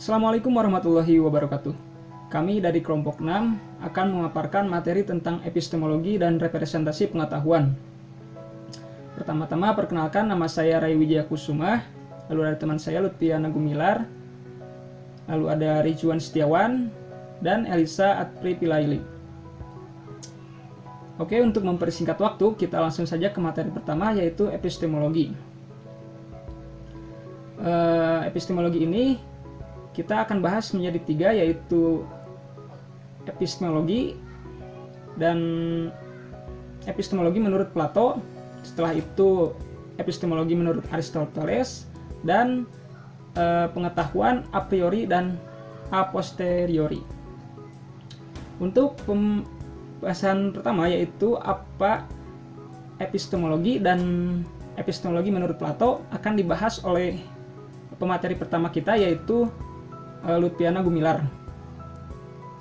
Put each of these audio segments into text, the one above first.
Assalamualaikum warahmatullahi wabarakatuh. Kami dari kelompok 6 akan memaparkan materi tentang epistemologi dan representasi pengetahuan. Pertama-tama perkenalkan, nama saya Ray Wijaya Kusuma, lalu ada teman saya Lutfiana Gumilar, lalu ada Rijuan Setiawan, dan Elisa Atri Pilaili. Oke, untuk mempersingkat waktu, kita langsung saja ke materi pertama, yaitu epistemologi. Epistemologi ini kita akan bahas menjadi 3, yaitu epistemologi dan epistemologi menurut Plato, setelah itu epistemologi menurut Aristoteles, dan pengetahuan a priori dan a posteriori. Untuk pembahasan pertama, yaitu apa epistemologi dan epistemologi menurut Plato, akan dibahas oleh pemateri pertama kita, yaitu Lutfiana Gumilar.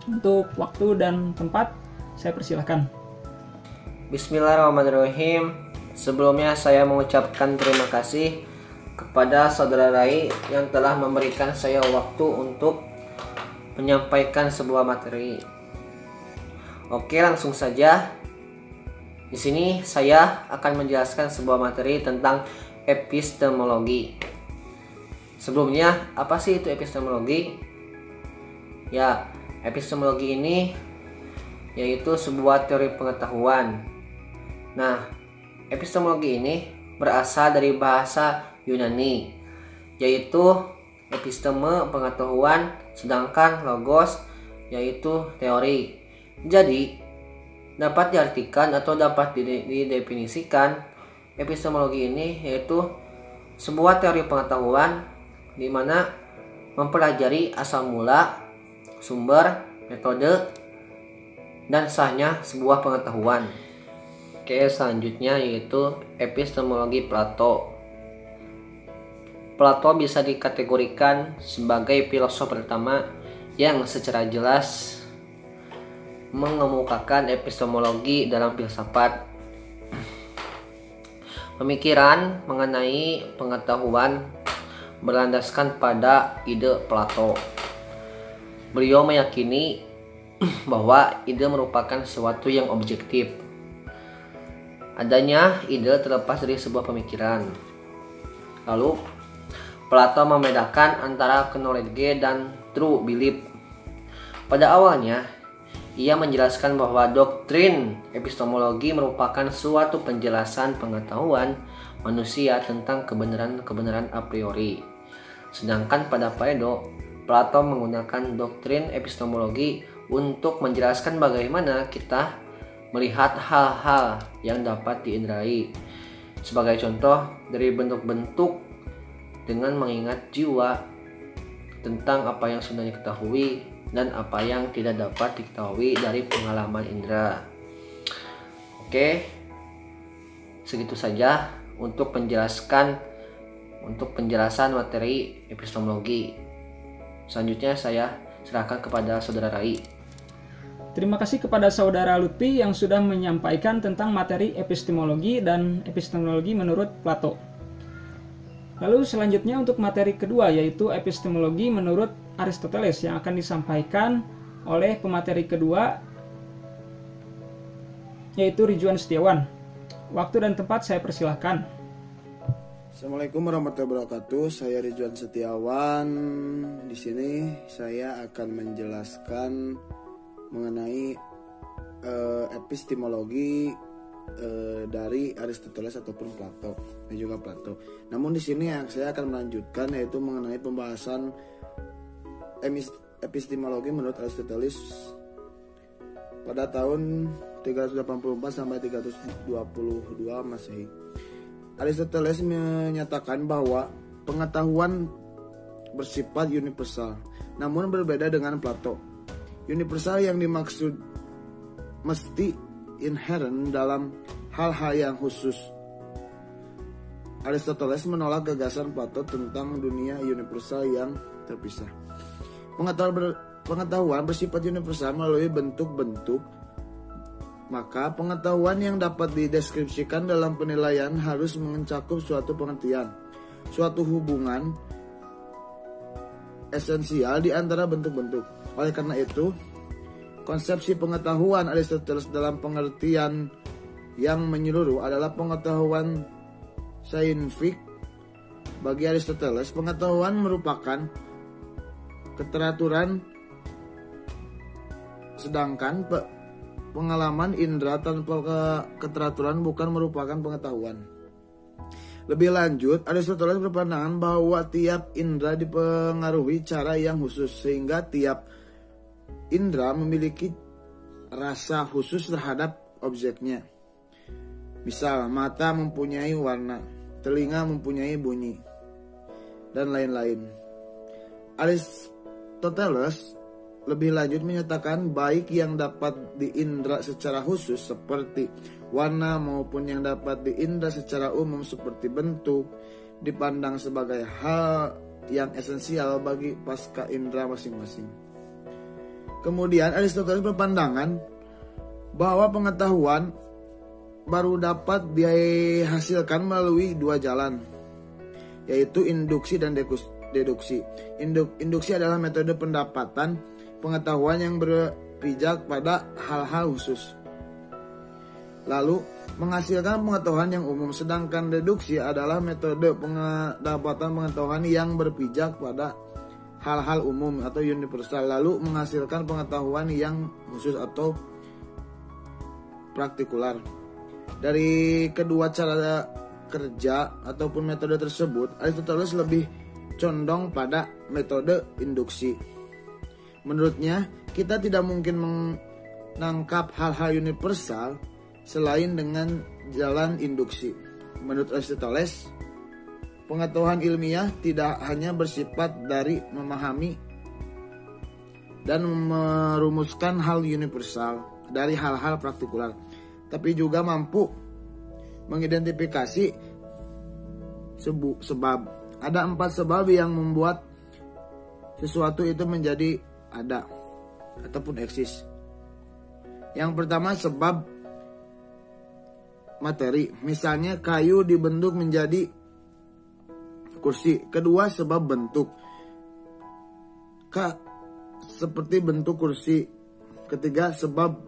Untuk waktu dan tempat, saya persilahkan. Bismillahirrahmanirrahim. Sebelumnya saya mengucapkan terima kasih kepada saudara Rai yang telah memberikan saya waktu untuk menyampaikan sebuah materi. Oke, langsung saja. Di sini saya akan menjelaskan sebuah materi tentang epistemologi. Sebelumnya, apa sih itu epistemologi? Ya, epistemologi ini yaitu sebuah teori pengetahuan. Nah, epistemologi ini berasal dari bahasa Yunani, yaitu episteme pengetahuan, sedangkan logos yaitu teori. Jadi, dapat diartikan atau dapat didefinisikan, epistemologi ini yaitu sebuah teori pengetahuan di mana mempelajari asal mula, sumber, metode, dan sahnya sebuah pengetahuan. Oke, selanjutnya yaitu epistemologi Plato. Plato bisa dikategorikan sebagai filosof pertama yang secara jelas mengemukakan epistemologi dalam filsafat. Pemikiran mengenai pengetahuan berlandaskan pada ide Plato. Beliau meyakini bahwa ide merupakan sesuatu yang objektif. Adanya ide terlepas dari sebuah pemikiran. Lalu, Plato membedakan antara knowledge dan true belief. Pada awalnya, ia menjelaskan bahwa doktrin epistemologi merupakan suatu penjelasan pengetahuan manusia tentang kebenaran a priori. Sedangkan pada Phaedo, Plato menggunakan doktrin epistemologi untuk menjelaskan bagaimana kita melihat hal-hal yang dapat diindrai. Sebagai contoh, dari bentuk-bentuk dengan mengingat jiwa tentang apa yang sudah diketahui dan apa yang tidak dapat diketahui dari pengalaman indera. Oke, segitu saja untuk penjelasan materi epistemologi. Selanjutnya saya serahkan kepada saudara Rai. Terima kasih kepada saudara Lutfi yang sudah menyampaikan tentang materi epistemologi dan epistemologi menurut Plato. Lalu selanjutnya untuk materi kedua, yaitu epistemologi menurut Aristoteles, yang akan disampaikan oleh pemateri kedua, yaitu Rijuan Setiawan. Waktu dan tempat saya persilahkan. Assalamualaikum warahmatullahi wabarakatuh. Saya Rijuan Setiawan. Di sini saya akan menjelaskan mengenai epistemologi dari Aristoteles ataupun Plato dan juga Plato. Namun di sini yang saya akan melanjutkan yaitu mengenai pembahasan epistemologi menurut Aristoteles pada tahun 384 sampai 322 Masehi. Aristoteles menyatakan bahwa pengetahuan bersifat universal, namun berbeda dengan Plato. Universal yang dimaksud mesti inherent dalam hal-hal yang khusus. Aristoteles menolak gagasan Plato tentang dunia universal yang terpisah. Pengetahuan bersifat universal melalui bentuk-bentuk. Maka pengetahuan yang dapat dideskripsikan dalam penilaian harus mencakup suatu pengertian, suatu hubungan esensial di antara bentuk-bentuk. Oleh karena itu, konsepsi pengetahuan Aristoteles dalam pengertian yang menyeluruh adalah pengetahuan saintifik. Bagi Aristoteles, pengetahuan merupakan keteraturan, sedangkan pengalaman indera tanpa keteraturan bukan merupakan pengetahuan. Lebih lanjut, Aristoteles berpandangan bahwa tiap indera dipengaruhi cara yang khusus, sehingga tiap indera memiliki rasa khusus terhadap objeknya. Misal, mata mempunyai warna, telinga mempunyai bunyi, dan lain-lain. Aristoteles lebih lanjut menyatakan baik yang dapat diindra secara khusus seperti warna maupun yang dapat diindra secara umum seperti bentuk dipandang sebagai hal yang esensial bagi pasca indra masing-masing. Kemudian Aristoteles berpandangan bahwa pengetahuan baru dapat dihasilkan melalui dua jalan, yaitu induksi dan deduksi. Induksi adalah metode pendapatan pengetahuan yang berpijak pada hal-hal khusus, lalu menghasilkan pengetahuan yang umum. Sedangkan deduksi adalah metode pendapatan pengetahuan yang berpijak pada hal-hal umum atau universal, lalu menghasilkan pengetahuan yang khusus atau praktikular. Dari kedua cara kerja ataupun metode tersebut, Aristoteles lebih condong pada metode induksi. Menurutnya, kita tidak mungkin menangkap hal-hal universal selain dengan jalan induksi. Menurut Aristoteles, pengetahuan ilmiah tidak hanya bersifat dari memahami dan merumuskan hal universal dari hal-hal praktikular, tapi juga mampu mengidentifikasi sebab. Ada 4 sebab yang membuat sesuatu itu menjadi ada ataupun eksis. Yang pertama, sebab materi. Misalnya kayu dibentuk menjadi kursi. Kedua, sebab bentuk. Seperti bentuk kursi. Ketiga, sebab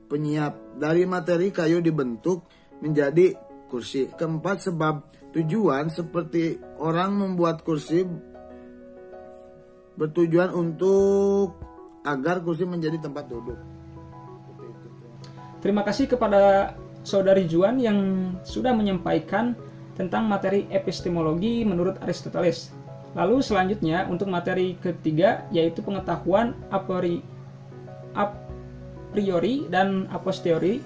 penyiap. Dari materi kayu dibentuk menjadi kursi. Keempat, sebab tujuan. Seperti orang membuat kursi bertujuan untuk agar kursi menjadi tempat duduk. Terima kasih kepada Saudari Juan yang sudah menyampaikan tentang materi epistemologi menurut Aristoteles. Lalu selanjutnya untuk materi ketiga, yaitu pengetahuan a priori dan a posteriori,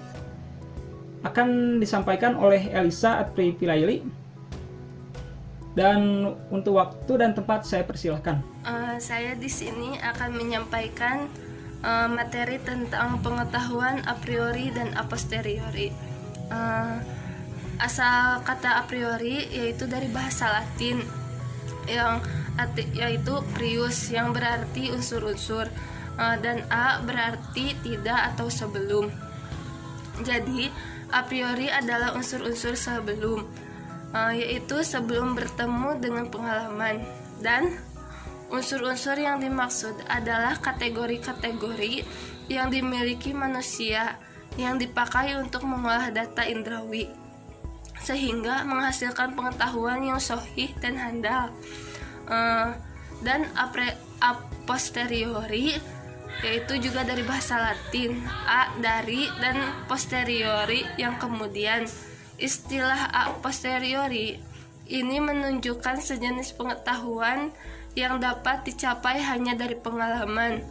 akan disampaikan oleh Elisa Adpripilaili. Dan untuk waktu dan tempat saya persilahkan. Saya di sini akan menyampaikan materi tentang pengetahuan a priori dan a posteriori. Asal kata a priori yaitu dari bahasa Latin yaitu prius yang berarti unsur-unsur, dan a berarti tidak atau sebelum. Jadi a priori adalah unsur-unsur sebelum, yaitu sebelum bertemu dengan pengalaman, dan unsur-unsur yang dimaksud adalah kategori-kategori yang dimiliki manusia yang dipakai untuk mengolah data indrawi sehingga menghasilkan pengetahuan yang sahih dan handal. Dan a posteriori yaitu juga dari bahasa Latin, a dari dan posteriori yang kemudian. Istilah a posteriori ini menunjukkan sejenis pengetahuan yang dapat dicapai hanya dari pengalaman.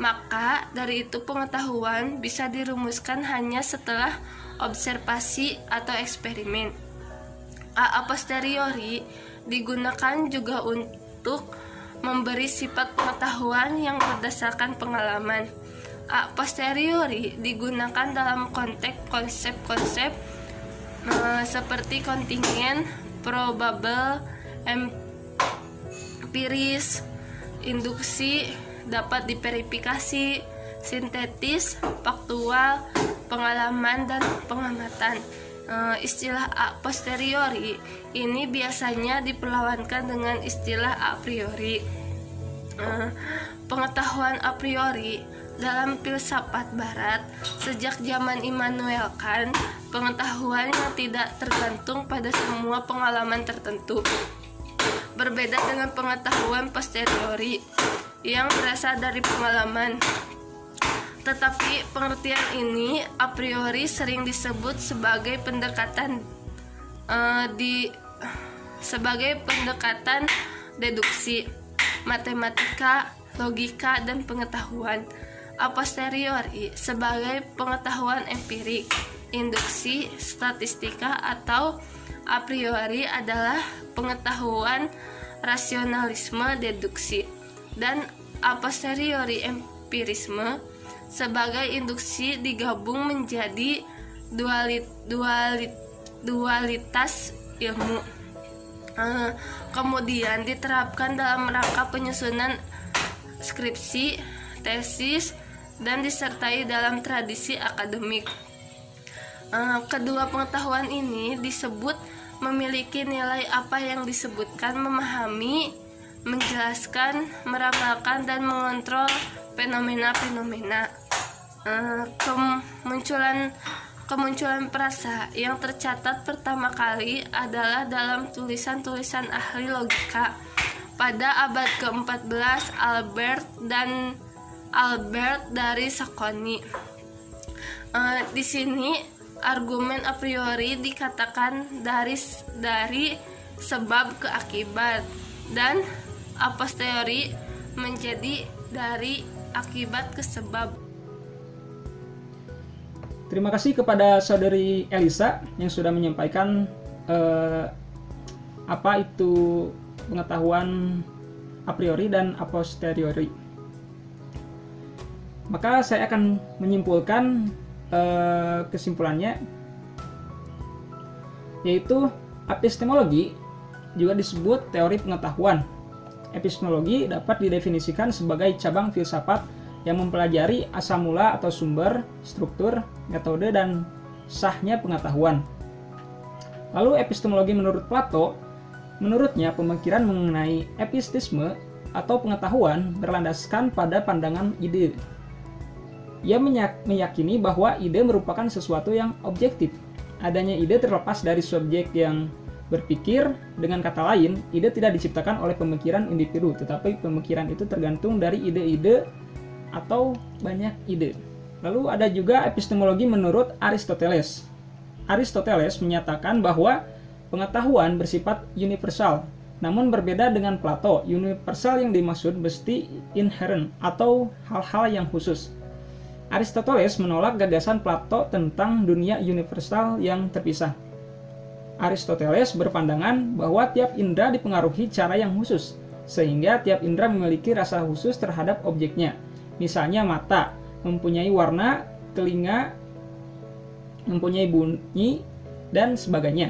Maka dari itu pengetahuan bisa dirumuskan hanya setelah observasi atau eksperimen. A posteriori digunakan juga untuk memberi sifat pengetahuan yang berdasarkan pengalaman. A posteriori digunakan dalam konteks konsep-konsep seperti kontingen, probable, empiris, induksi, dapat diverifikasi, sintetis, faktual, pengalaman, dan pengamatan. Istilah a posteriori ini biasanya diperlawankan dengan istilah a priori. Pengetahuan a priori dalam filsafat barat sejak zaman Immanuel Kant, pengetahuan yang tidak tergantung pada semua pengalaman tertentu. Berbeda dengan pengetahuan posteriori yang berasal dari pengalaman. Tetapi pengertian ini a priori sering disebut sebagai pendekatan deduksi, matematika, logika, dan pengetahuan. A posteriori sebagai pengetahuan empirik, induksi, statistika, atau a priori adalah pengetahuan rasionalisme deduksi, dan a posteriori empirisme sebagai induksi digabung menjadi dualitas ilmu. Kemudian diterapkan dalam rangka penyusunan skripsi, tesis, dan disertai dalam tradisi akademik. Kedua pengetahuan ini disebut memiliki nilai apa yang disebutkan memahami, menjelaskan, meramalkan, dan mengontrol fenomena-fenomena. Kemunculan frasa yang tercatat pertama kali adalah dalam tulisan-tulisan ahli logika pada abad ke-14 Albert dari Sacconi. Di sini argumen a priori dikatakan dari sebab ke akibat, dan a posteriori menjadi dari akibat ke sebab. Terima kasih kepada saudari Elisa yang sudah menyampaikan apa itu pengetahuan a priori dan a posteriori. Maka saya akan menyimpulkan kesimpulannya, yaitu epistemologi juga disebut teori pengetahuan. Epistemologi dapat didefinisikan sebagai cabang filsafat yang mempelajari asal mula atau sumber, struktur, metode, dan sahnya pengetahuan. Lalu epistemologi menurut Plato, menurutnya pemikiran mengenai epistisme atau pengetahuan berlandaskan pada pandangan ide. Ia meyakini bahwa ide merupakan sesuatu yang objektif. Adanya ide terlepas dari subjek yang berpikir. Dengan kata lain, ide tidak diciptakan oleh pemikiran individu, tetapi pemikiran itu tergantung dari ide-ide atau banyak ide. Lalu ada juga epistemologi menurut Aristoteles. Aristoteles menyatakan bahwa pengetahuan bersifat universal. Namun berbeda dengan Plato, universal yang dimaksud mesti inherent atau hal-hal yang khusus. Aristoteles menolak gagasan Plato tentang dunia universal yang terpisah. Aristoteles berpandangan bahwa tiap indera dipengaruhi cara yang khusus, sehingga tiap indera memiliki rasa khusus terhadap objeknya. Misalnya mata mempunyai warna, telinga mempunyai bunyi, dan sebagainya.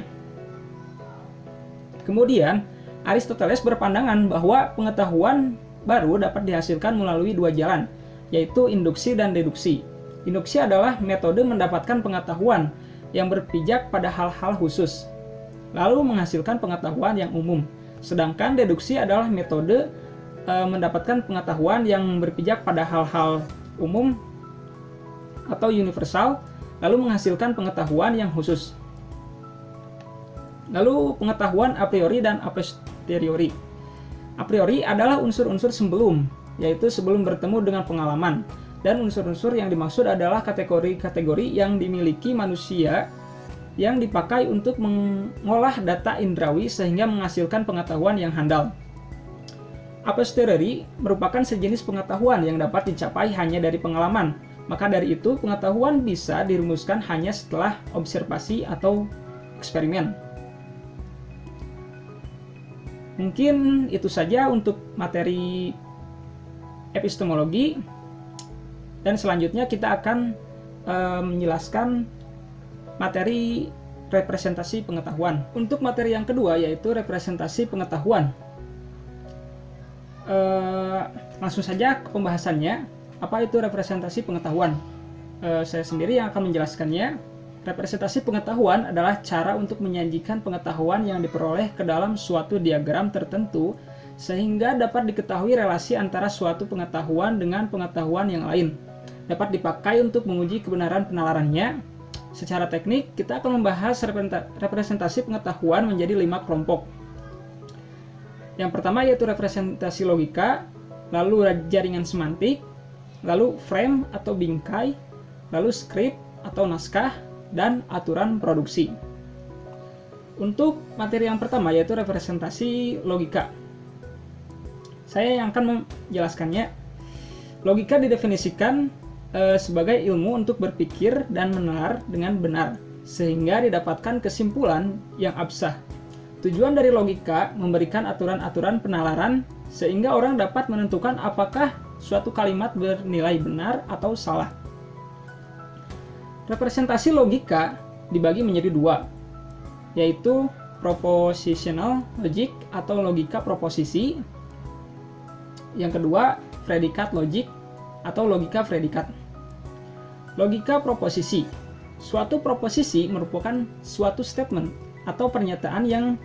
Kemudian, Aristoteles berpandangan bahwa pengetahuan baru dapat dihasilkan melalui dua jalan, yaitu induksi dan deduksi. Induksi adalah metode mendapatkan pengetahuan yang berpijak pada hal-hal khusus, lalu menghasilkan pengetahuan yang umum. Sedangkan deduksi adalah metode mendapatkan pengetahuan yang berpijak pada hal-hal umum atau universal, lalu menghasilkan pengetahuan yang khusus. Lalu pengetahuan a priori dan a posteriori. A priori adalah unsur-unsur sebelum, yaitu sebelum bertemu dengan pengalaman, dan unsur-unsur yang dimaksud adalah kategori-kategori yang dimiliki manusia yang dipakai untuk mengolah data indrawi sehingga menghasilkan pengetahuan yang handal. A posteriori merupakan sejenis pengetahuan yang dapat dicapai hanya dari pengalaman. Maka dari itu, pengetahuan bisa dirumuskan hanya setelah observasi atau eksperimen. Mungkin itu saja untuk materi epistemologi. Dan selanjutnya kita akan menjelaskan materi representasi pengetahuan. Untuk materi yang kedua yaitu representasi pengetahuan. Langsung saja ke pembahasannya. Apa itu representasi pengetahuan? Saya sendiri yang akan menjelaskannya. Representasi pengetahuan adalah cara untuk menyajikan pengetahuan yang diperoleh ke dalam suatu diagram tertentu sehingga dapat diketahui relasi antara suatu pengetahuan dengan pengetahuan yang lain. Dapat dipakai untuk menguji kebenaran penalarannya. Secara teknik, kita akan membahas representasi pengetahuan menjadi 5 kelompok. Yang pertama yaitu representasi logika, lalu jaringan semantik, lalu frame atau bingkai, lalu skrip atau naskah, dan aturan produksi. Untuk materi yang pertama yaitu representasi logika. Saya yang akan menjelaskannya. Logika didefinisikan sebagai ilmu untuk berpikir dan menalar dengan benar, sehingga didapatkan kesimpulan yang absah. Tujuan dari logika memberikan aturan-aturan penalaran, sehingga orang dapat menentukan apakah suatu kalimat bernilai benar atau salah. Representasi logika dibagi menjadi 2, yaitu propositional logic atau logika proposisi. Yang kedua, predikat logic atau logika predikat. Logika proposisi. Suatu proposisi merupakan suatu statement atau pernyataan yang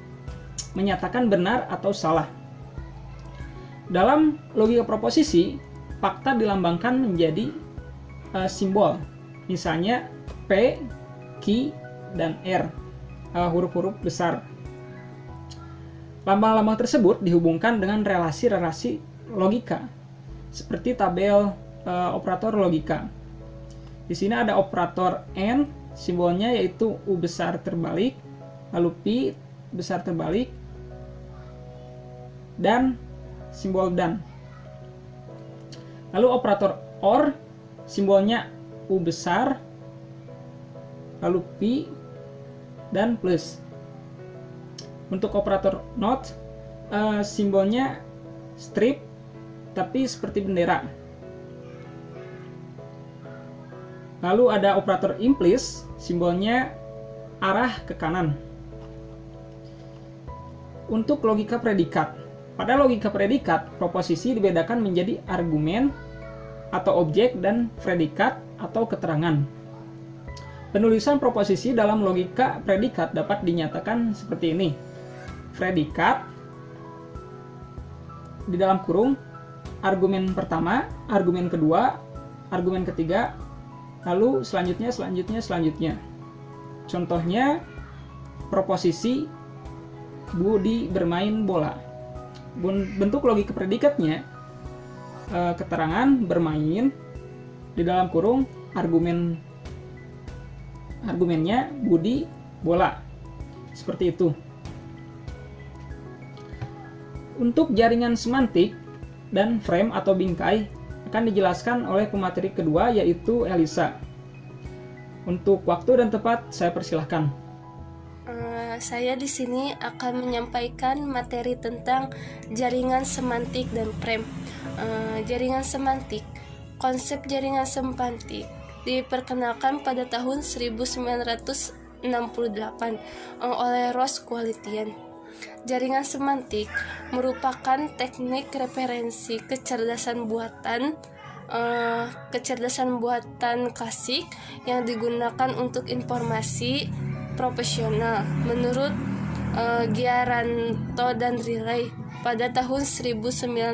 menyatakan benar atau salah. Dalam logika proposisi, fakta dilambangkan menjadi simbol. Misalnya P, Q, dan R, huruf-huruf besar. Lambang-lambang tersebut dihubungkan dengan relasi-relasi logika, seperti tabel operator logika. Di sini ada operator N, simbolnya yaitu U besar terbalik, lalu P besar terbalik, dan simbol dan. Lalu operator OR, simbolnya U besar, lalu P, dan plus. Untuk operator NOT, simbolnya strip, tapi seperti bendera. Lalu ada operator implis, simbolnya arah ke kanan. Untuk logika predikat. Pada logika predikat, proposisi dibedakan menjadi argumen atau objek dan predikat atau keterangan. Penulisan proposisi dalam logika predikat dapat dinyatakan seperti ini. Predikat di dalam kurung argumen pertama, argumen kedua, argumen ketiga, lalu selanjutnya. Contohnya, proposisi Budi bermain bola. Bentuk logika predikatnya, keterangan bermain, di dalam kurung argumennya Budi bola. Seperti itu. Untuk jaringan semantik dan frame atau bingkai akan dijelaskan oleh pemateri kedua yaitu Elisa. Untuk waktu dan tempat saya persilahkan. Saya di sini akan menyampaikan materi tentang jaringan semantik dan frame. Jaringan semantik. Konsep jaringan semantik diperkenalkan pada tahun 1968 oleh Ross Qualitian. Jaringan semantik merupakan teknik referensi kecerdasan buatan klasik yang digunakan untuk informasi profesional menurut Giaranto dan Riley pada tahun 1994.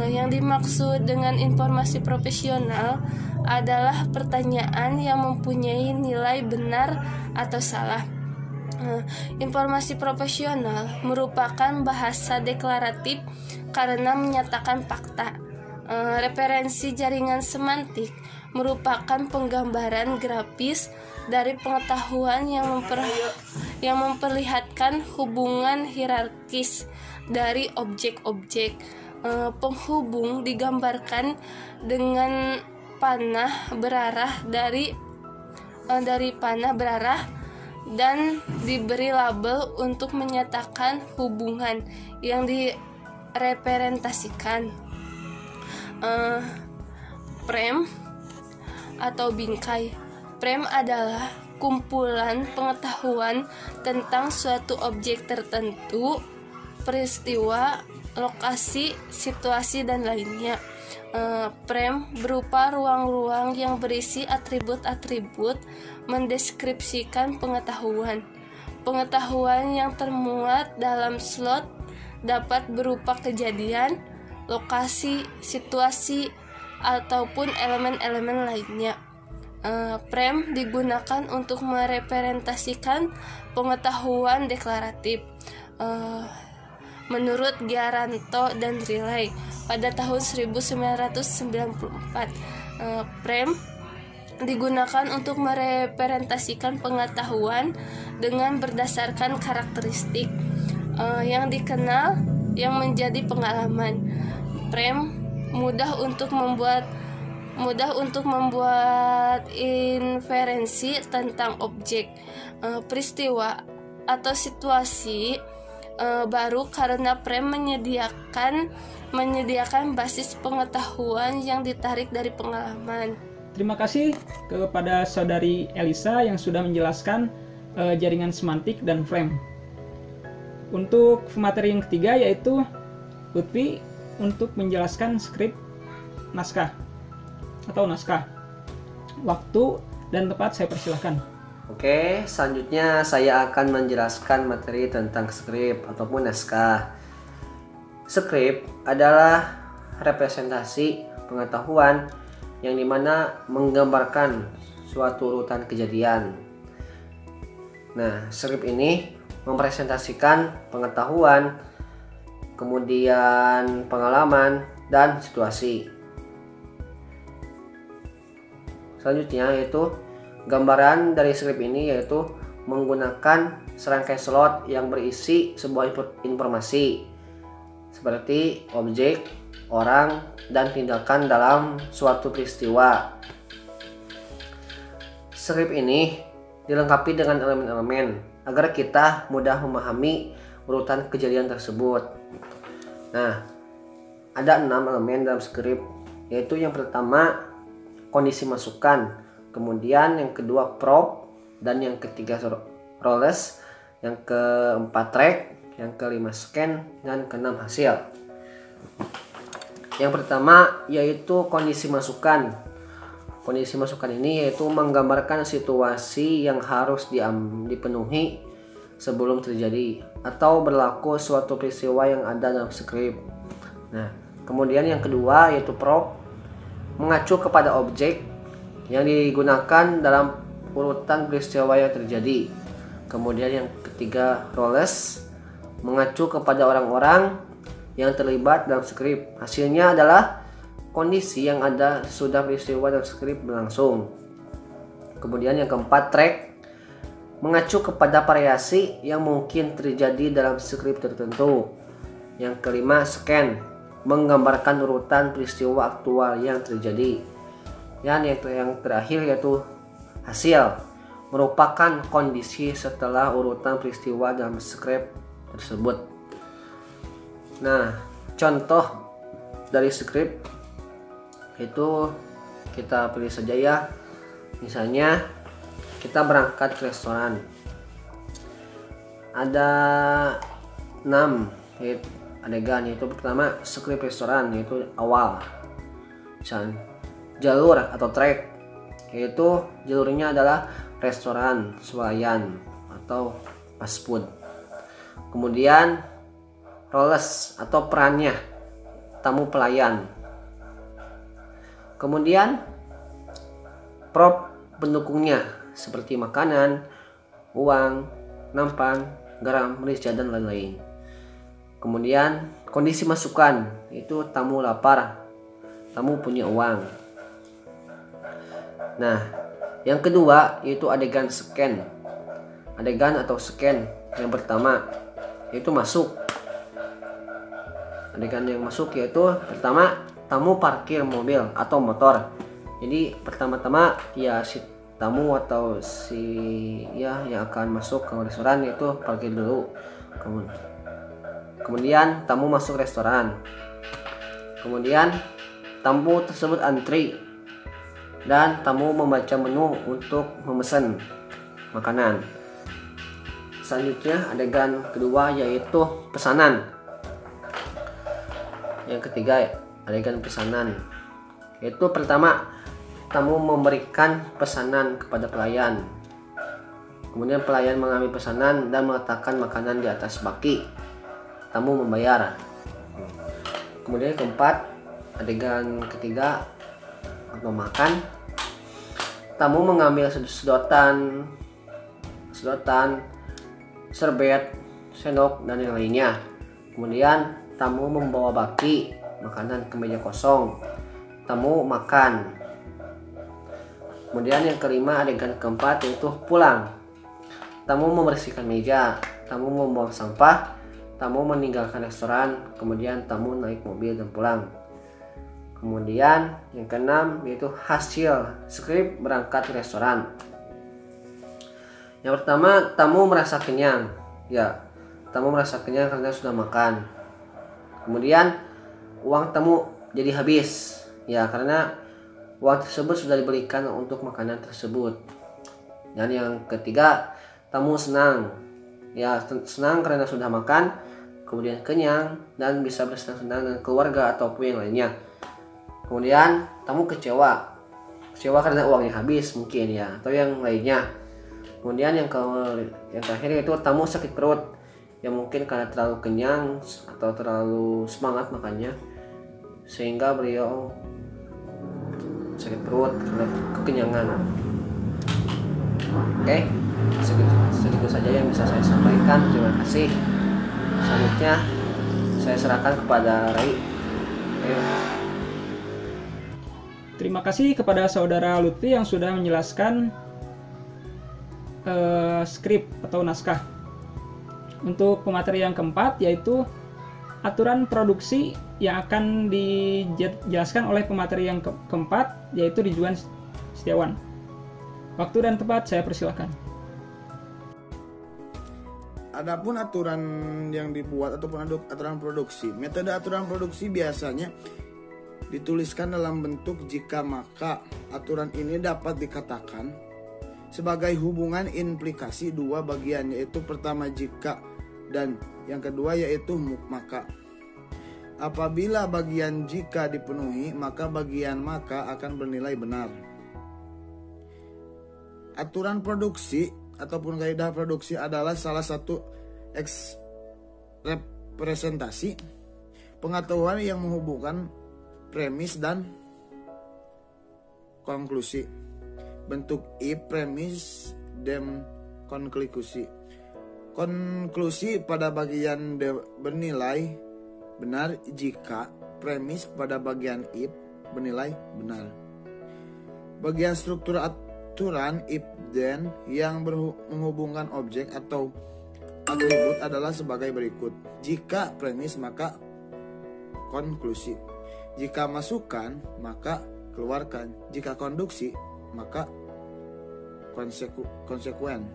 Yang dimaksud dengan informasi profesional adalah pertanyaan yang mempunyai nilai benar atau salah. Informasi profesional merupakan bahasa deklaratif karena menyatakan fakta. Referensi jaringan semantik merupakan penggambaran grafis dari pengetahuan yang memperlihatkan hubungan hierarkis dari objek-objek. Penghubung digambarkan dengan panah berarah dari panah berarah dan diberi label untuk menyatakan hubungan yang direpresentasikan. Frame atau bingkai. Frame adalah kumpulan pengetahuan tentang suatu objek tertentu, peristiwa, lokasi, situasi, dan lainnya. Frame berupa ruang-ruang yang berisi atribut-atribut mendeskripsikan pengetahuan. Pengetahuan yang termuat dalam slot dapat berupa kejadian, lokasi, situasi, ataupun elemen-elemen lainnya. Prem digunakan untuk merepresentasikan pengetahuan deklaratif. Menurut Giaranto dan Riley pada tahun 1994, prem digunakan untuk merepresentasikan pengetahuan dengan berdasarkan karakteristik yang dikenal yang menjadi pengalaman. Prem mudah untuk membuat inferensi tentang objek, peristiwa atau situasi baru karena prem menyediakan basis pengetahuan yang ditarik dari pengalaman. Terima kasih kepada saudari Elisa yang sudah menjelaskan jaringan semantik dan frame. Untuk materi yang ketiga yaitu Lutfi untuk menjelaskan skrip naskah atau naskah. Waktu dan tempat saya persilahkan. Oke, selanjutnya saya akan menjelaskan materi tentang skrip ataupun naskah. Skrip adalah representasi pengetahuan yang dimana menggambarkan suatu urutan kejadian. Nah, skrip ini mempresentasikan pengetahuan, kemudian pengalaman, dan situasi. Selanjutnya yaitu gambaran dari skrip ini yaitu menggunakan serangkai slot yang berisi sebuah informasi seperti objek, orang, dan tindakan dalam suatu peristiwa. Skrip ini dilengkapi dengan elemen-elemen agar kita mudah memahami urutan kejadian tersebut. Nah, ada 6 elemen dalam skrip, yaitu yang pertama kondisi masukan, kemudian yang kedua prop, dan yang ketiga roles, yang keempat track, yang kelima scan, dan keenam hasil. Yang pertama yaitu kondisi masukan. Kondisi masukan ini yaitu menggambarkan situasi yang harus dipenuhi sebelum terjadi atau berlaku suatu peristiwa yang ada dalam skrip. Nah, kemudian yang kedua yaitu prop, mengacu kepada objek yang digunakan dalam urutan peristiwa yang terjadi. Kemudian yang ketiga roles, mengacu kepada orang-orang yang terlibat dalam skrip. Hasilnya adalah kondisi yang ada sudah peristiwa dalam skrip berlangsung. Kemudian yang keempat track, mengacu kepada variasi yang mungkin terjadi dalam skrip tertentu. Yang kelima scan, menggambarkan urutan peristiwa aktual yang terjadi. Dan yang terakhir yaitu hasil, merupakan kondisi setelah urutan peristiwa dalam skrip tersebut. Nah, contoh dari skrip itu kita pilih saja ya. Misalnya kita berangkat ke restoran. Ada 6 adegan, yaitu pertama skrip restoran yaitu awal. Misalnya jalur atau track, yaitu jalurnya adalah restoran, swalayan atau fast food. Kemudian roles atau perannya tamu pelayan. Kemudian prop pendukungnya seperti makanan, uang, nampan, garam, merica, dan lain-lain. Kemudian kondisi masukan itu tamu lapar, tamu punya uang. Nah, yang kedua yaitu adegan scan. Adegan atau scan yang pertama yaitu masuk. Adegan yang masuk yaitu pertama tamu parkir mobil atau motor. Jadi pertama-tama ya si tamu atau si yang akan masuk ke restoran itu parkir dulu. Kemudian tamu masuk restoran. Kemudian tamu tersebut antri dan tamu membaca menu untuk memesan makanan. Selanjutnya adegan kedua yaitu pesanan. Yang ketiga adegan pesanan, yaitu pertama tamu memberikan pesanan kepada pelayan. Kemudian pelayan mengambil pesanan dan meletakkan makanan di atas baki. tamu membayar. Kemudian keempat, adegan ketiga memakan. Tamu mengambil sedotan, serbet, sendok dan yang lainnya. Kemudian tamu membawa baki makanan ke meja kosong. Tamu makan. Kemudian yang kelima, adegan keempat yaitu pulang. Tamu membersihkan meja, tamu membuang sampah, tamu meninggalkan restoran, kemudian tamu naik mobil dan pulang. Kemudian yang keenam yaitu hasil skrip berangkat ke restoran. Yang pertama, tamu merasa kenyang. Ya, tamu merasa kenyang karena sudah makan. Kemudian uang tamu jadi habis. Ya, karena uang tersebut sudah diberikan untuk makanan tersebut. Dan yang ketiga, tamu senang. Ya, senang karena sudah makan, kemudian kenyang dan bisa bersenang-senang dengan keluarga ataupun yang lainnya. Kemudian tamu kecewa karena uangnya habis mungkin ya, atau yang lainnya. Kemudian yang terakhir yaitu tamu sakit perut, yang mungkin karena terlalu kenyang atau terlalu semangat makannya sehingga beliau sakit perut karena kekenyangan. Oke, segitu saja yang bisa saya sampaikan. Terima kasih. Selanjutnya saya serahkan kepada Rai. Ayo. Terima kasih kepada saudara Lutfi yang sudah menjelaskan skrip atau naskah. Untuk pemateri yang keempat yaitu aturan produksi yang akan dijelaskan oleh pemateri yang keempat yaitu Ridwan Setiawan. Waktu dan tempat saya persilakan. Adapun aturan yang dibuat ataupun aturan produksi, metode aturan produksi biasanya dituliskan dalam bentuk jika maka. Aturan ini dapat dikatakan sebagai hubungan implikasi dua bagian, yaitu pertama jika dan yang kedua yaitu maka. Apabila bagian jika dipenuhi, maka bagian maka akan bernilai benar. Aturan produksi ataupun kaidah produksi adalah salah satu representasi pengetahuan yang menghubungkan premis dan konklusi. Bentuk if, premis, dan konklusi. Konklusi pada bagian bernilai benar jika, premis pada bagian if bernilai benar. Bagian struktur aturan if then yang menghubungkan objek atau atribut adalah sebagai berikut. Jika premis maka konklusi. Jika masukan maka keluarkan. Jika konduksi maka konsekuen.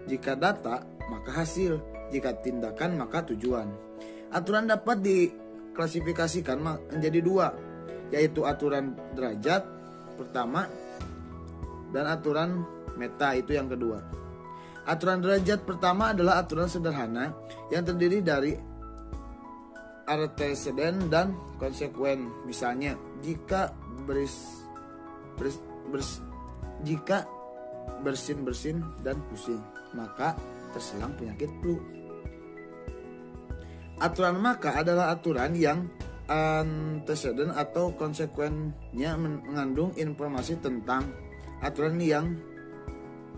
Jika data maka hasil. Jika tindakan maka tujuan. Aturan dapat diklasifikasikan menjadi dua, yaitu aturan derajat pertama dan aturan meta itu yang kedua. Aturan derajat pertama adalah aturan sederhana yang terdiri dari anteseden dan konsekuen. Misalnya, jika bersin dan pusing, maka terserang penyakit flu. Aturan maka adalah aturan yang anteseden atau konsekuennya mengandung informasi tentang aturan yang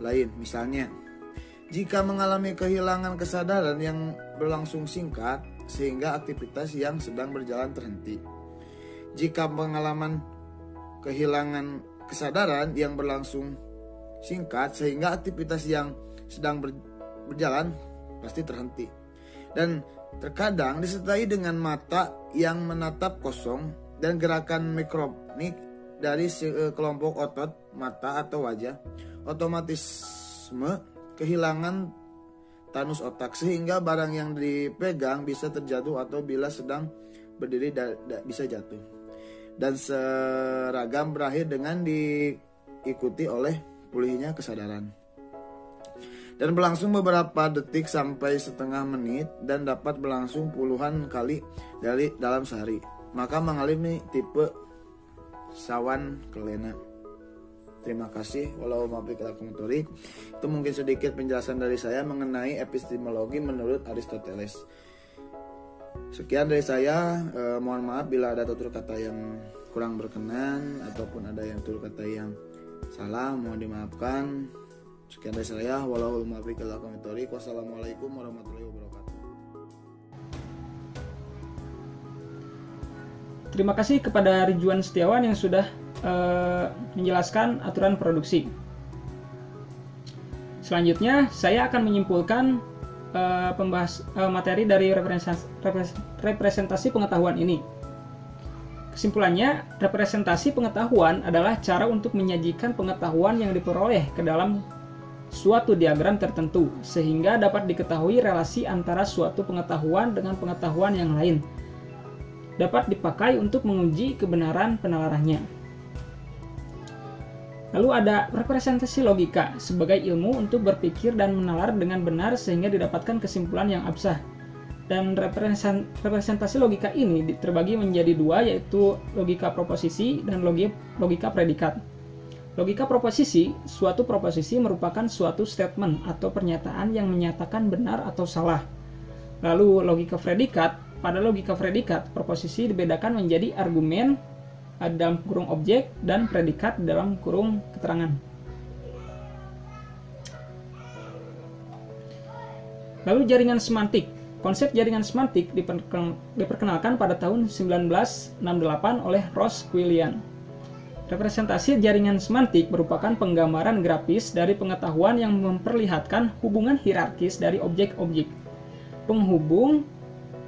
lain. Misalnya, jika mengalami kehilangan kesadaran yang berlangsung singkat sehingga aktivitas yang sedang berjalan terhenti. Jika pengalaman kehilangan kesadaran yang berlangsung singkat sehingga aktivitas yang sedang berjalan pasti terhenti. Dan terkadang disertai dengan mata yang menatap kosong dan gerakan mikronik dari kelompok otot mata atau wajah. Otomatisme kehilangan tanus otak sehingga barang yang dipegang bisa terjatuh atau bila sedang berdiri bisa jatuh. Dan seragam berakhir dengan diikuti oleh pulihnya kesadaran. Dan berlangsung beberapa detik sampai setengah menit dan dapat berlangsung puluhan kali dalam sehari. Maka mengalami tipe sawan kelena. Terima kasih. Wallahualam. Itu mungkin sedikit penjelasan dari saya mengenai epistemologi menurut Aristoteles. Sekian dari saya, mohon maaf bila ada tutur kata yang kurang berkenan ataupun ada yang tutur kata yang salah, mohon dimaafkan. Sekian dari saya, wallahul muwaffiq ila aqwamit thoriq. Wassalamualaikum warahmatullahi wabarakatuh. Terima kasih kepada Ridwan Setiawan yang sudah menjelaskan aturan produksi. Selanjutnya, saya akan menyimpulkan materi dari representasi pengetahuan ini. Kesimpulannya, representasi pengetahuan adalah cara untuk menyajikan pengetahuan yang diperoleh ke dalam suatu diagram tertentu, sehingga dapat diketahui relasi antara suatu pengetahuan dengan pengetahuan yang lain. Dapat dipakai untuk menguji kebenaran penalarannya. Lalu ada representasi logika sebagai ilmu untuk berpikir dan menalar dengan benar sehingga didapatkan kesimpulan yang absah. Dan representasi logika ini terbagi menjadi dua, yaitu logika proposisi dan logika predikat. Logika proposisi, suatu proposisi merupakan suatu statement atau pernyataan yang menyatakan benar atau salah. Lalu logika predikat, pada logika predikat, proposisi dibedakan menjadi argumen dalam kurung objek dan predikat dalam kurung keterangan. Lalu jaringan semantik. Konsep jaringan semantik diperkenalkan pada tahun 1968 oleh Ross Quillian. Representasi jaringan semantik merupakan penggambaran grafis dari pengetahuan yang memperlihatkan hubungan hierarkis dari objek-objek. Penghubung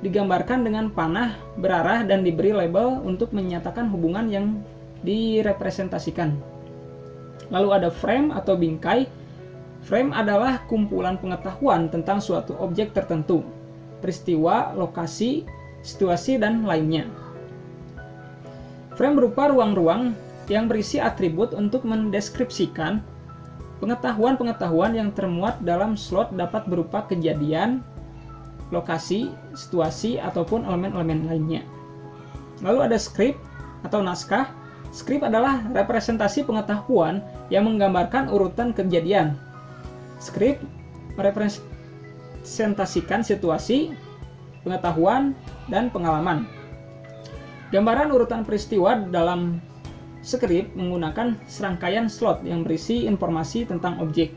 digambarkan dengan panah berarah dan diberi label untuk menyatakan hubungan yang direpresentasikan. Lalu ada frame atau bingkai. Frame adalah kumpulan pengetahuan tentang suatu objek tertentu, peristiwa, lokasi, situasi, dan lainnya. Frame berupa ruang-ruang yang berisi atribut untuk mendeskripsikan pengetahuan-pengetahuan yang termuat dalam slot, dapat berupa kejadian, lokasi, situasi, ataupun elemen-elemen lainnya. Lalu ada skrip atau naskah. Skrip adalah representasi pengetahuan yang menggambarkan urutan kejadian. Skrip merepresentasikan situasi, pengetahuan, dan pengalaman. Gambaran urutan peristiwa dalam skrip menggunakan serangkaian slot yang berisi informasi tentang objek,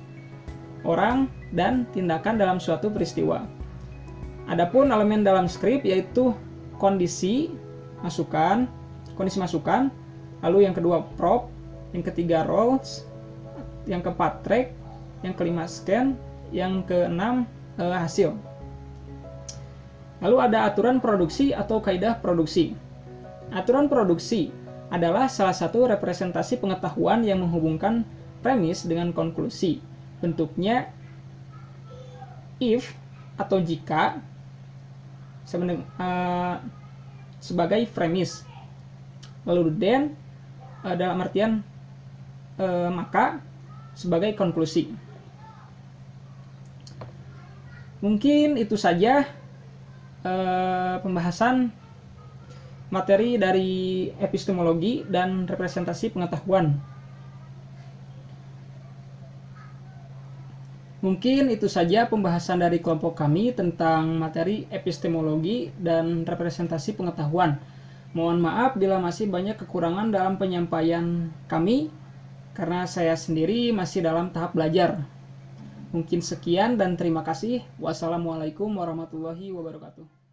orang, dan tindakan dalam suatu peristiwa. Adapun elemen dalam skrip yaitu kondisi masukan, lalu yang kedua prop, yang ketiga roles, yang keempat track, yang kelima scan, yang keenam hasil. Lalu ada aturan produksi atau kaidah produksi. Aturan produksi adalah salah satu representasi pengetahuan yang menghubungkan premis dengan konklusi. Bentuknya if atau jika sebagai premis. Lalu then dalam artian maka sebagai konklusi. Mungkin itu saja pembahasan materi dari epistemologi dan representasi pengetahuan. Mungkin itu saja pembahasan dari kelompok kami tentang materi epistemologi dan representasi pengetahuan. Mohon maaf bila masih banyak kekurangan dalam penyampaian kami, karena saya sendiri masih dalam tahap belajar. Mungkin sekian dan terima kasih. Wassalamualaikum warahmatullahi wabarakatuh.